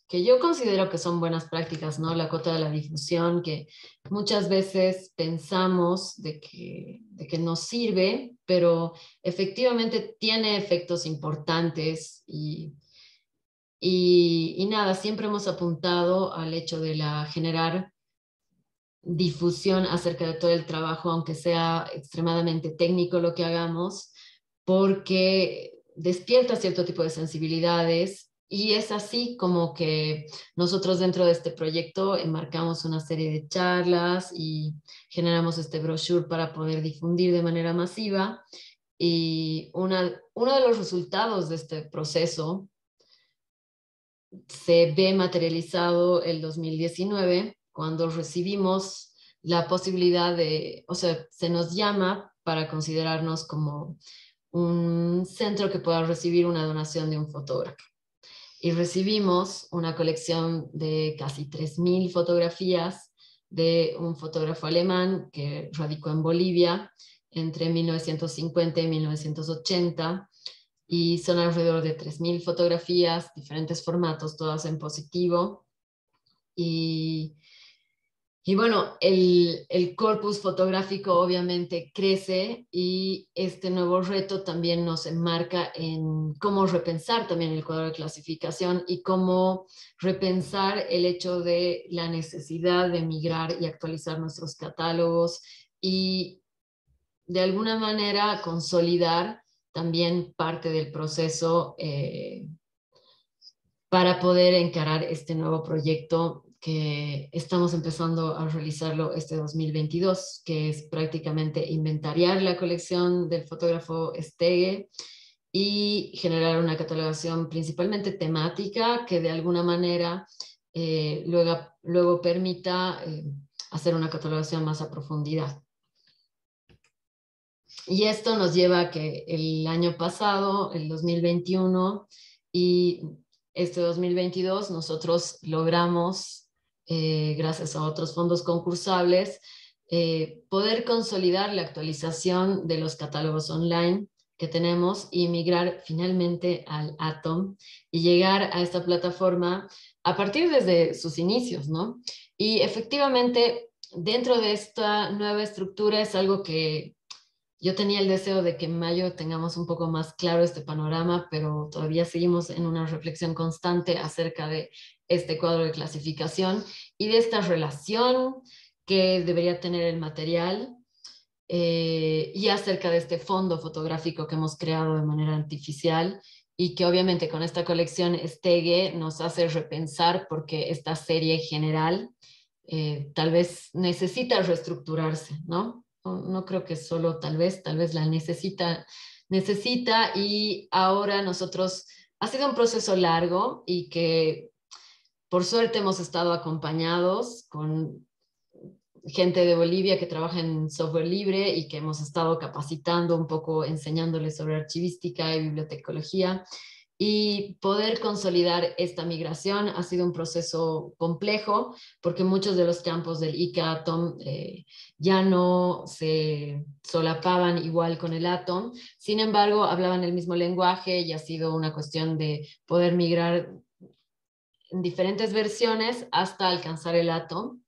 que yo considero que son buenas prácticas, ¿no? La cuota de la difusión, que muchas veces pensamos de que nos sirve, pero efectivamente tiene efectos importantes y nada, siempre hemos apuntado al hecho de generar difusión acerca de todo el trabajo, aunque sea extremadamente técnico lo que hagamos, porque despierta cierto tipo de sensibilidades y es así como que nosotros dentro de este proyecto enmarcamos una serie de charlas y generamos este brochure para poder difundir de manera masiva. Y uno de los resultados de este proceso se ve materializado el 2019 cuando recibimos la posibilidad o sea, se nos llama para considerarnos como un centro que pueda recibir una donación de un fotógrafo. Y recibimos una colección de casi 3.000 fotografías de un fotógrafo alemán que radicó en Bolivia entre 1950 y 1980 y son alrededor de 3.000 fotografías, diferentes formatos, todas en positivo. Y, y bueno, el corpus fotográfico obviamente crece y este nuevo reto también nos enmarca en cómo repensar también el cuadro de clasificación y cómo repensar el hecho de la necesidad de migrar y actualizar nuestros catálogos y de alguna manera consolidar también parte del proceso para poder encarar este nuevo proyecto que estamos empezando a realizarlo este 2022, que es prácticamente inventariar la colección del fotógrafo Stege y generar una catalogación principalmente temática que de alguna manera luego permita hacer una catalogación más a profundidad. Y esto nos lleva a que el año pasado, el 2021 y este 2022, nosotros logramos, gracias a otros fondos concursables, poder consolidar la actualización de los catálogos online que tenemos y migrar finalmente al Atom y llegar a esta plataforma a partir desde sus inicios, ¿no? Y efectivamente, dentro de esta nueva estructura es algo que yo tenía el deseo de que en mayo tengamos un poco más claro este panorama, pero todavía seguimos en una reflexión constante acerca de este cuadro de clasificación y de esta relación que debería tener el material y acerca de este fondo fotográfico que hemos creado de manera artificial y que obviamente con esta colección Stege nos hace repensar porque esta serie general tal vez necesita reestructurarse, ¿no? No creo que solo tal vez la necesita y ahora nosotros, ha sido un proceso largo y que por suerte hemos estado acompañados con gente de Bolivia que trabaja en software libre y que hemos estado capacitando un poco, enseñándoles sobre archivística y bibliotecología. Y poder consolidar esta migración ha sido un proceso complejo porque muchos de los campos del ICA Atom ya no se solapaban igual con el Atom. Sin embargo, hablaban el mismo lenguaje y ha sido una cuestión de poder migrar en diferentes versiones hasta alcanzar el Atom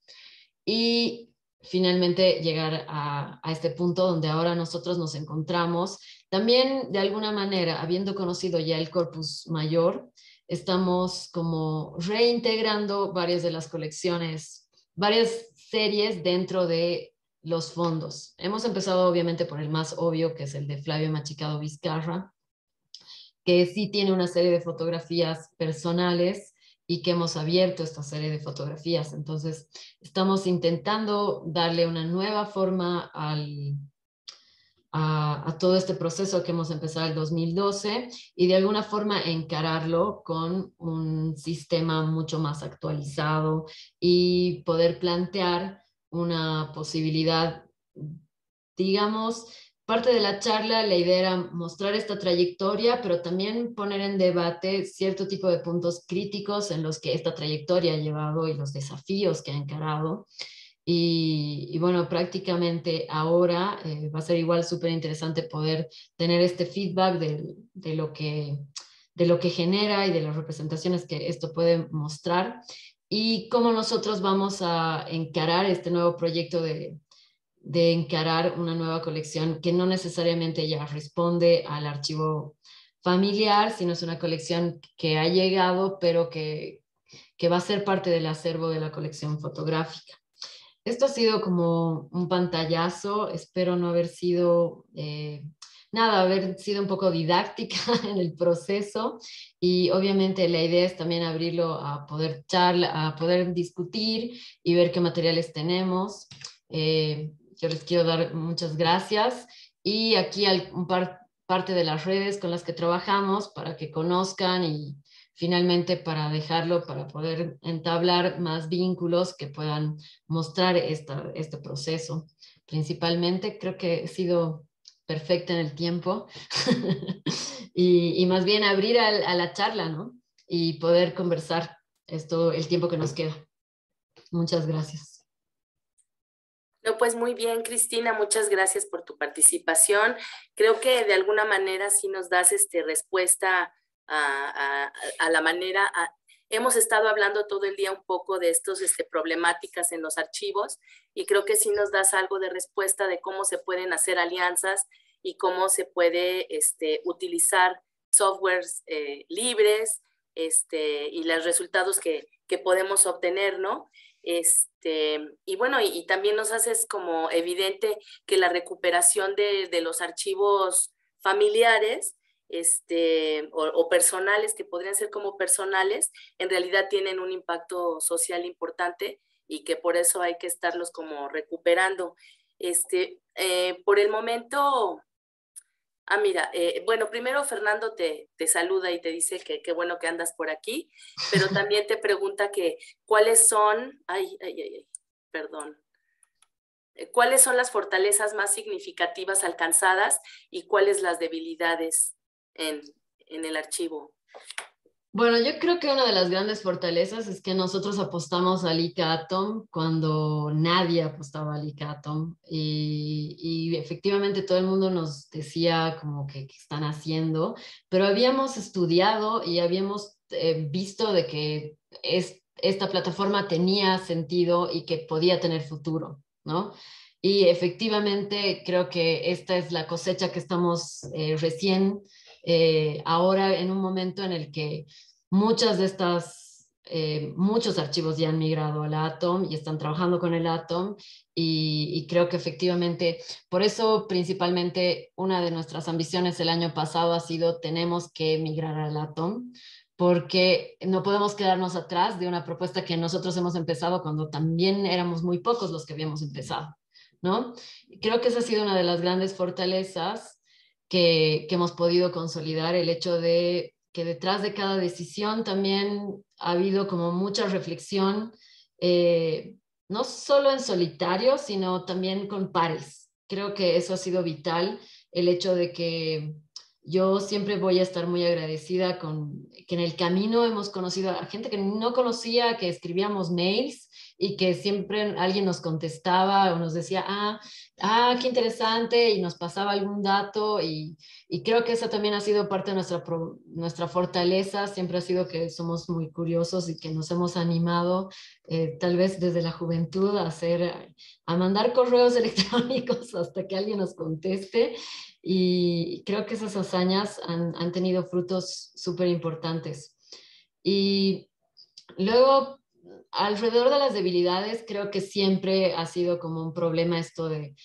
y finalmente llegar a este punto donde ahora nosotros nos encontramos. También, de alguna manera, habiendo conocido ya el corpus mayor, estamos como reintegrando varias de las colecciones, varias series dentro de los fondos. Hemos empezado obviamente por el más obvio, que es el de Flavio Machicado Vizcarra, que sí tiene una serie de fotografías personales y que hemos abierto esta serie de fotografías. Entonces, estamos intentando darle una nueva forma a todo este proceso que hemos empezado el 2012 y de alguna forma encararlo con un sistema mucho más actualizado y poder plantear una posibilidad, digamos, parte de la charla, la idea era mostrar esta trayectoria, pero también poner en debate cierto tipo de puntos críticos en los que esta trayectoria ha llevado y los desafíos que ha encarado. Y bueno, prácticamente ahora va a ser igual súper interesante poder tener este feedback de lo que genera y de las representaciones que esto puede mostrar y cómo nosotros vamos a encarar este nuevo proyecto de encarar una nueva colección que no necesariamente ya responde al archivo familiar, sino es una colección que ha llegado, pero que va a ser parte del acervo de la colección fotográfica. Esto ha sido como un pantallazo, espero no haber sido, nada, haber sido un poco didáctica en el proceso y obviamente la idea es también abrirlo a poder charla, a poder discutir y ver qué materiales tenemos. Yo les quiero dar muchas gracias y aquí parte de las redes con las que trabajamos para que conozcan y finalmente para dejarlo, para poder entablar más vínculos que puedan mostrar este proceso. Principalmente creo que he sido perfecta en el tiempo y más bien abrir a la charla, ¿no? Y poder conversar esto el tiempo que nos queda. Muchas gracias. No, pues muy bien, Cristina, muchas gracias por tu participación. Creo que de alguna manera sí nos das respuesta a la manera. Hemos estado hablando todo el día un poco de estos problemáticas en los archivos y creo que sí nos das algo de respuesta de cómo se pueden hacer alianzas y cómo se puede utilizar softwares libres y los resultados que podemos obtener, ¿no? Y bueno, y también nos haces como evidente que la recuperación de los archivos familiares o personales, que podrían ser como personales, en realidad tienen un impacto social importante y que por eso hay que estarlos como recuperando. Por el momento... mira, bueno, primero Fernando te saluda y te dice que qué bueno que andas por aquí, pero también te pregunta que cuáles son, perdón, cuáles son las fortalezas más significativas alcanzadas y cuáles las debilidades en el archivo. Bueno, yo creo que una de las grandes fortalezas es que nosotros apostamos al ICA-Atom cuando nadie apostaba al ICA-Atom y efectivamente todo el mundo nos decía como que qué están haciendo, pero habíamos estudiado y habíamos visto de que esta plataforma tenía sentido y que podía tener futuro, ¿no? Y efectivamente creo que esta es la cosecha que estamos recién ahora en un momento en el que muchos archivos ya han migrado al Atom y están trabajando con el Atom y creo que efectivamente, por eso principalmente una de nuestras ambiciones el año pasado ha sido tenemos que migrar al Atom porque no podemos quedarnos atrás de una propuesta que nosotros hemos empezado cuando también éramos muy pocos los que habíamos empezado, ¿no? Creo que esa ha sido una de las grandes fortalezas que hemos podido consolidar, el hecho de que detrás de cada decisión también ha habido como mucha reflexión, no solo en solitario, sino también con pares. Creo que eso ha sido vital, el hecho de que yo siempre voy a estar muy agradecida con que en el camino hemos conocido a gente que no conocía, que escribíamos mails y que siempre alguien nos contestaba o nos decía, qué interesante, y nos pasaba algún dato y creo que esa también ha sido parte de nuestra fortaleza, siempre ha sido que somos muy curiosos y que nos hemos animado, tal vez desde la juventud, a mandar correos electrónicos hasta que alguien nos conteste. Y creo que esas hazañas han tenido frutos súper importantes. Y luego, alrededor de las debilidades, creo que siempre ha sido como un problema esto de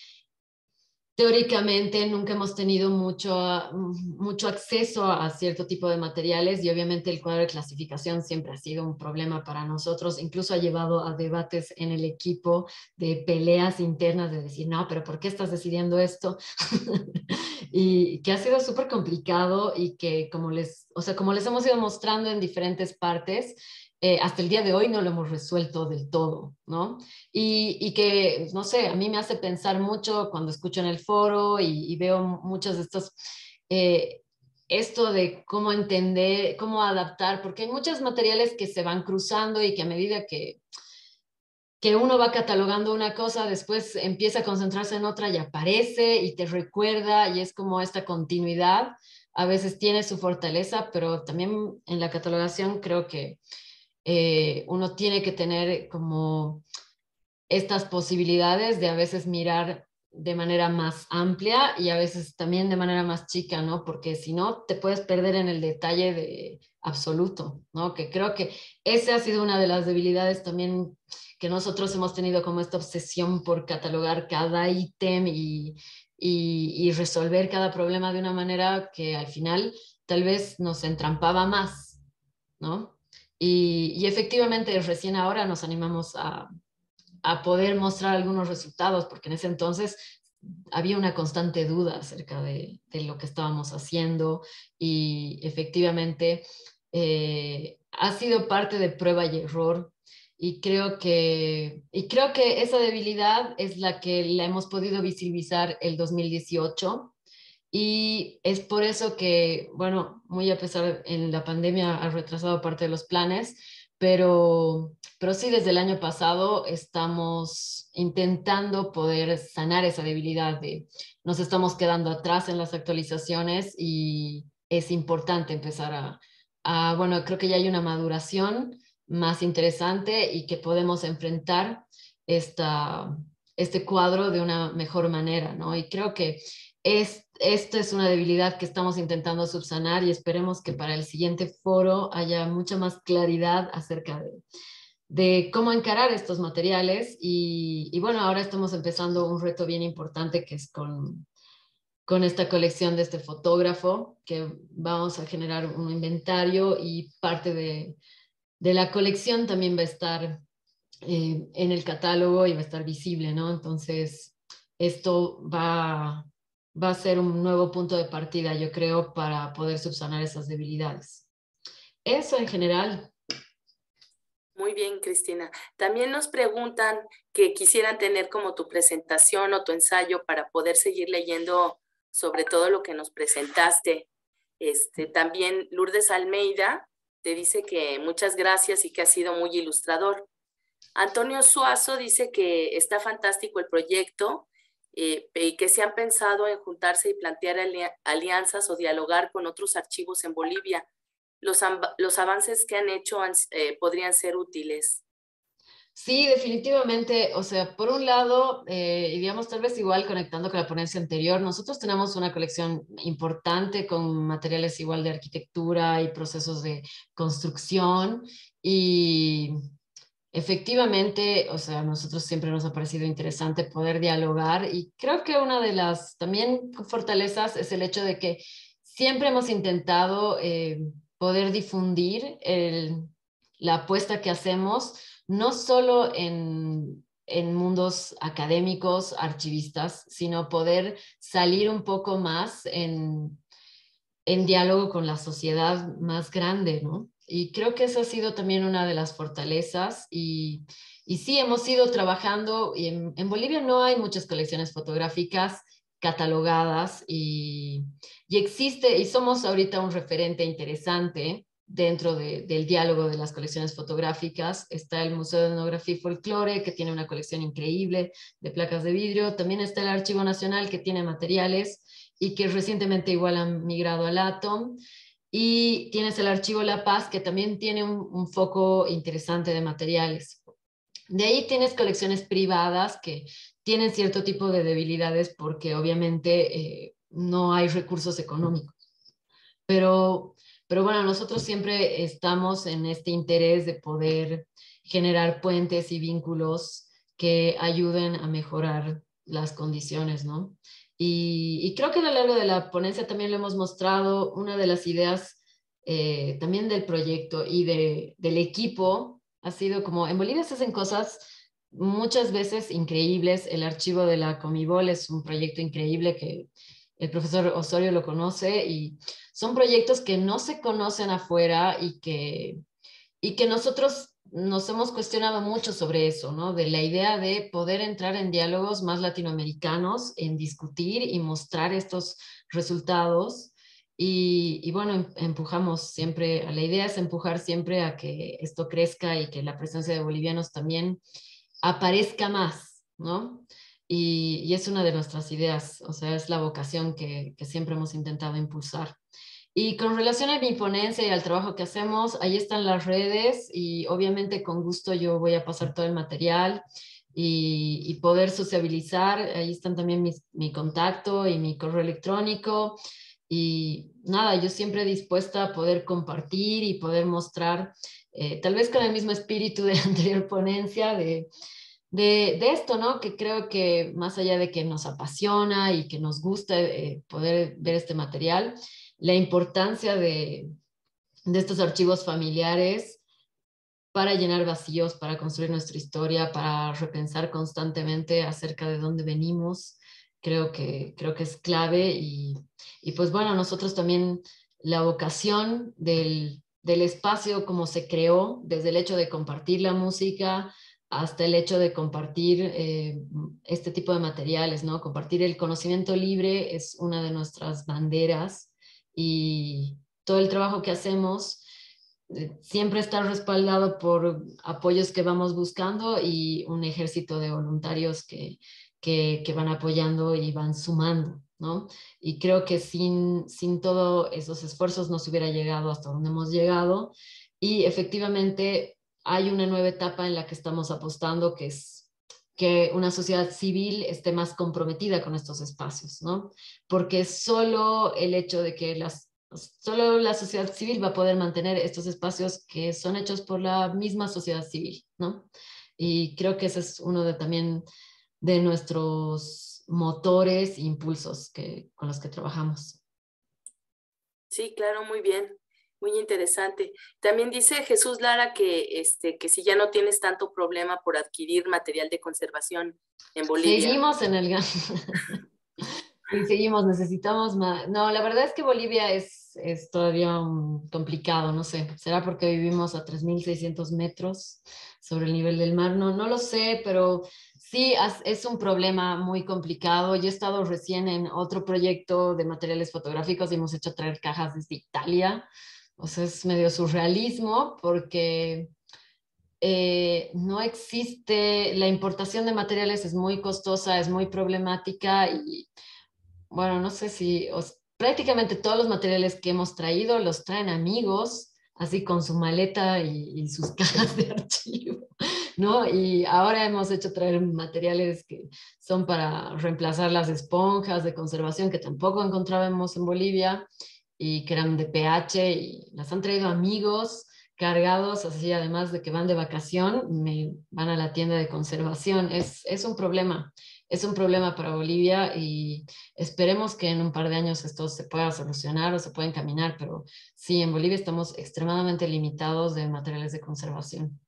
teóricamente nunca hemos tenido mucho acceso a cierto tipo de materiales y obviamente el cuadro de clasificación siempre ha sido un problema para nosotros, incluso ha llevado a debates en el equipo de peleas internas de decir, no, pero ¿por qué estás decidiendo esto? Y que ha sido súper complicado y que, como les o sea, como les hemos ido mostrando en diferentes partes, hasta el día de hoy no lo hemos resuelto del todo, ¿no? Y que, no sé, a mí me hace pensar mucho cuando escucho en el foro y veo muchos de estos, eh, esto de cómo entender, cómo adaptar, porque hay muchos materiales que se van cruzando y que a medida que uno va catalogando una cosa, después empieza a concentrarse en otra y aparece y te recuerda y es como esta continuidad. A veces tiene su fortaleza, pero también en la catalogación creo que uno tiene que tener como estas posibilidades de a veces mirar de manera más amplia y a veces también de manera más chica, ¿no? Porque si no, te puedes perder en el detalle de absoluto, ¿no? Que creo que esa ha sido una de las debilidades también que nosotros hemos tenido como esta obsesión por catalogar cada ítem y resolver cada problema de una manera que al final tal vez nos entrampaba más, ¿no? Y efectivamente recién ahora nos animamos a poder mostrar algunos resultados, porque en ese entonces había una constante duda acerca de lo que estábamos haciendo y efectivamente ha sido parte de prueba y error y creo que esa debilidad es la que la hemos podido visibilizar el 2018 y es por eso que, bueno, muy a pesar en la pandemia ha retrasado parte de los planes, pero sí desde el año pasado estamos intentando poder sanar esa debilidad de nos estamos quedando atrás en las actualizaciones y es importante empezar bueno, creo que ya hay una maduración más interesante y que podemos enfrentar esta, este cuadro de una mejor manera, ¿no? Y creo que esta es una debilidad que estamos intentando subsanar y esperemos que para el siguiente foro haya mucha más claridad acerca de cómo encarar estos materiales. Y bueno, ahora estamos empezando un reto bien importante que es con esta colección de este fotógrafo, que vamos a generar un inventario y parte de la colección también va a estar en el catálogo y va a estar visible, ¿no? Entonces, esto va a ser un nuevo punto de partida, yo creo, para poder subsanar esas debilidades. Eso en general. Muy bien, Cristina. También nos preguntan que quisieran tener como tu presentación o tu ensayo para poder seguir leyendo sobre todo lo que nos presentaste. También Lourdes Almeida te dice que muchas gracias y que ha sido muy ilustrador. Antonio Suazo dice que está fantástico el proyecto y que se han pensado en juntarse y plantear alianzas o dialogar con otros archivos en Bolivia. Los avances que han hecho podrían ser útiles. Sí, definitivamente. O sea, por un lado, y digamos, tal vez igual conectando con la ponencia anterior, nosotros tenemos una colección importante con materiales igual de arquitectura y procesos de construcción y efectivamente, o sea, a nosotros siempre nos ha parecido interesante poder dialogar y creo que una de las también fortalezas es el hecho de que siempre hemos intentado poder difundir la apuesta que hacemos, no solo en mundos académicos, archivistas, sino poder salir un poco más en diálogo con la sociedad más grande, ¿no? Y creo que esa ha sido también una de las fortalezas y sí, hemos ido trabajando, y en Bolivia no hay muchas colecciones fotográficas catalogadas y existe, y somos ahorita un referente interesante dentro del diálogo de las colecciones fotográficas. Está el Museo de Etnografía y Folclore, que tiene una colección increíble de placas de vidrio. También está el Archivo Nacional, que tiene materiales y que recientemente igual han migrado al Atom. Y tienes el Archivo La Paz, que también tiene un foco interesante de materiales. De ahí tienes colecciones privadas que tienen cierto tipo de debilidades porque obviamente no hay recursos económicos. Pero, pero bueno, nosotros siempre estamos en este interés de poder generar puentes y vínculos que ayuden a mejorar las condiciones, ¿no? Y creo que a lo largo de la ponencia también lo hemos mostrado, una de las ideas también del proyecto y del equipo ha sido como, en Bolivia se hacen cosas muchas veces increíbles. El archivo de la Comibol es un proyecto increíble que el profesor Osorio lo conoce, y son proyectos que no se conocen afuera y que nosotros nos hemos cuestionado mucho sobre eso, ¿no? De la idea de poder entrar en diálogos más latinoamericanos, en discutir y mostrar estos resultados. Y bueno, empujamos siempre, la idea es empujar siempre a que esto crezca y que la presencia de bolivianos también aparezca más, ¿no? Y es una de nuestras ideas, o sea, es la vocación que siempre hemos intentado impulsar. Y con relación a mi ponencia y al trabajo que hacemos, ahí están las redes y obviamente con gusto yo voy a pasar todo el material y poder sociabilizar. Ahí están también mi contacto y mi correo electrónico. Y nada, yo siempre dispuesta a poder compartir y poder mostrar, tal vez con el mismo espíritu de la anterior ponencia, de esto, ¿no? Que creo que más allá de que nos apasiona y que nos gusta poder ver este material, la importancia de estos archivos familiares para llenar vacíos, para construir nuestra historia, para repensar constantemente acerca de dónde venimos, creo que es clave. Y pues bueno, nosotros también la vocación del espacio como se creó, desde el hecho de compartir la música hasta el hecho de compartir este tipo de materiales, ¿no? Compartir el conocimiento libre es una de nuestras banderas, y todo el trabajo que hacemos siempre está respaldado por apoyos que vamos buscando y un ejército de voluntarios que van apoyando y van sumando, ¿no? Y creo que sin todos esos esfuerzos no se hubiera llegado hasta donde hemos llegado. Y efectivamente hay una nueva etapa en la que estamos apostando, que es que una sociedad civil esté más comprometida con estos espacios, ¿no? Porque solo el hecho de que solo la sociedad civil va a poder mantener estos espacios que son hechos por la misma sociedad civil, ¿no? Y creo que ese es uno de también de nuestros motores e impulsos con los que trabajamos. Sí, claro, muy bien, muy interesante. También dice Jesús Lara que si ya no tienes tanto problema por adquirir material de conservación en Bolivia. Seguimos en el... Sí, seguimos, necesitamos más. No, la verdad es que Bolivia es todavía complicado, no sé. ¿Será porque vivimos a 3.600 metros sobre el nivel del mar? No, no lo sé, pero sí es un problema muy complicado. Yo he estado recién en otro proyecto de materiales fotográficos y hemos hecho traer cajas desde Italia. O sea, es medio surrealismo porque no existe, la importación de materiales es muy costosa, es muy problemática y bueno, no sé si prácticamente todos los materiales que hemos traído los traen amigos, así con su maleta y sus cajas de archivo, ¿no? Y ahora hemos hecho traer materiales que son para reemplazar las esponjas de conservación que tampoco encontrábamos en Bolivia y que eran de pH, y las han traído amigos cargados, así además de que van de vacación, van a la tienda de conservación. Es un problema para Bolivia y esperemos que en un par de años esto se pueda solucionar o se pueda encaminar, pero sí, en Bolivia estamos extremadamente limitados de materiales de conservación.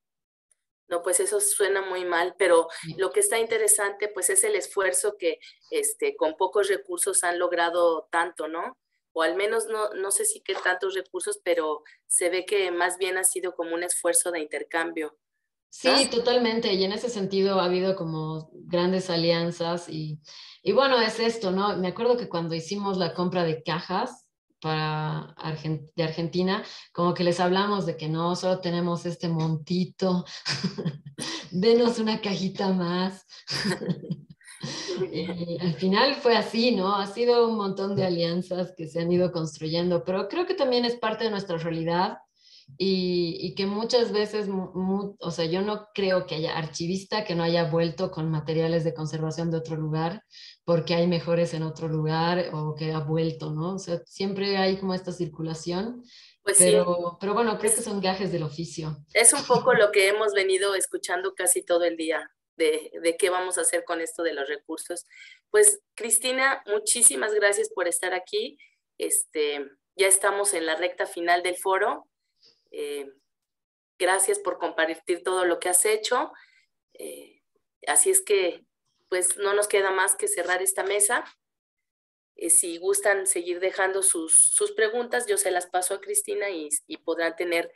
No, pues eso suena muy mal, pero lo que está interesante pues es el esfuerzo que con pocos recursos han logrado tanto, ¿no? O al menos no sé si qué tantos recursos, pero se ve que más bien ha sido como un esfuerzo de intercambio, ¿no? Sí, totalmente. Y en ese sentido ha habido como grandes alianzas y bueno, es esto, ¿no? Me acuerdo que cuando hicimos la compra de cajas de Argentina, como que les hablamos de que no, solo tenemos este montito, denos una cajita más. Muy bien. Y al final fue así, ¿no? Ha sido un montón de alianzas que se han ido construyendo, pero creo que también es parte de nuestra realidad y que muchas veces, o sea, yo no creo que haya archivista que no haya vuelto con materiales de conservación de otro lugar porque hay mejores en otro lugar o que ha vuelto, ¿no? O sea, siempre hay como esta circulación, Pues sí, pero bueno, creo que es, son gajes del oficio. es un poco lo que hemos venido escuchando casi todo el día de qué vamos a hacer con esto de los recursos. Pues Cristina, muchísimas gracias por estar aquí. Ya estamos en la recta final del foro. Eh, Gracias por compartir todo lo que has hecho. Eh, Así es que, pues no nos queda más que cerrar esta mesa Si gustan seguir dejando sus preguntas, yo se las paso a Cristina y podrán tener